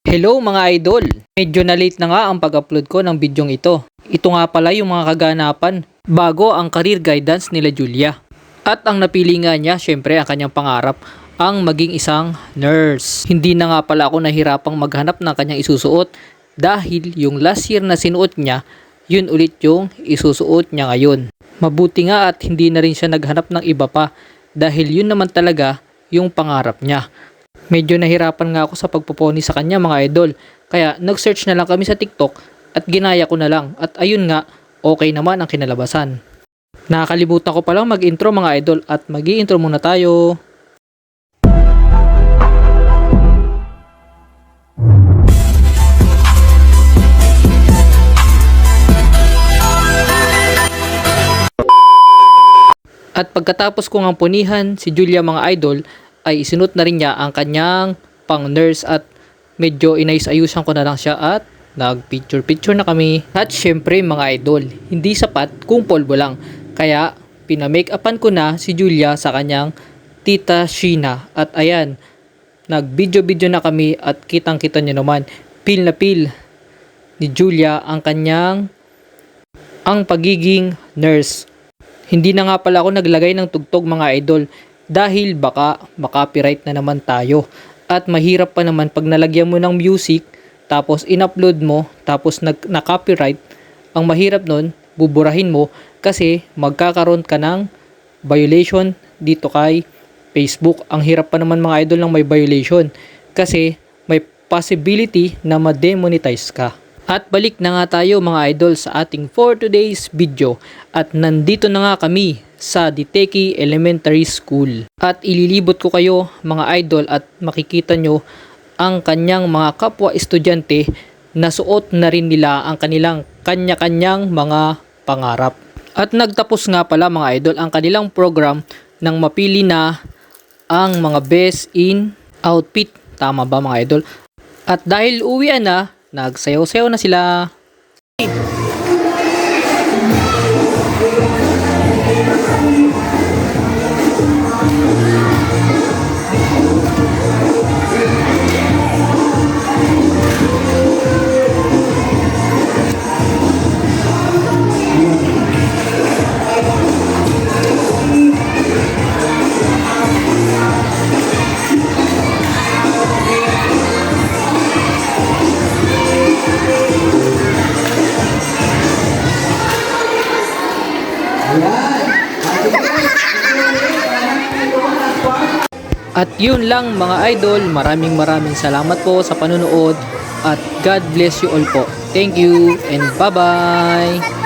Hello mga idol! Medyo na late na nga ang pag-upload ko ng bidyong ito. Ito nga pala yung mga kaganapan bago ang career guidance nila Julia. At ang napili nga niya, syempre ang kanyang pangarap, ang maging isang nurse. Hindi na nga pala ako nahirapang maghanap ng kanyang isusuot dahil yung last year na sinuot niya, yun ulit yung isusuot niya ngayon. Mabuti nga at hindi na rin siya naghanap ng iba pa dahil yun naman talaga yung pangarap niya. Medyo nahirapan nga ako sa pagpuponi sa kanya mga idol. Kaya nag-search na lang kami sa TikTok at ginaya ko na lang. At ayun nga, okay naman ang kinalabasan. Nakakalimutan ko palang mag-intro mga idol at mag-i-intro muna tayo. At pagkatapos ko ngang punihan si Julia mga idol, ay isinut na rin niya ang kanyang pang nurse at medyo inayos-ayusan ko na lang siya at nag-picture-picture na kami. At syempre mga idol, hindi sapat kung polvo lang. Kaya pinamake-upan ko na si Julia sa kanyang tita Sheena. At ayan, nag-video-video na kami at kitang-kita niyo naman, feel na feel ni Julia ang pagiging nurse. Hindi na nga pala ako naglagay ng tugtog mga idol dahil baka makopyright na naman tayo. At mahirap pa naman pag nalagyan mo ng music tapos in-upload mo tapos na-copyright. Ang mahirap nun, buburahin mo kasi magkakaroon ka ng violation dito kay Facebook. Ang hirap pa naman mga idol ng may violation kasi may possibility na ma-demonetize ka. At balik na nga tayo mga idol sa ating for today's video. At nandito na nga kami sa Diteki Elementary School. At ililibot ko kayo mga idol at makikita nyo ang kanyang mga kapwa estudyante na suot na rin nila ang kanilang kanya-kanyang mga pangarap. At nagtapos nga pala mga idol ang kanilang program nang mapili na ang mga best in outfit. Tama ba mga idol? At dahil uwian na, nagsayaw-sayaw na sila. At yun lang mga idol, maraming salamat po sa panonood at God bless you all po. Thank you and bye-bye!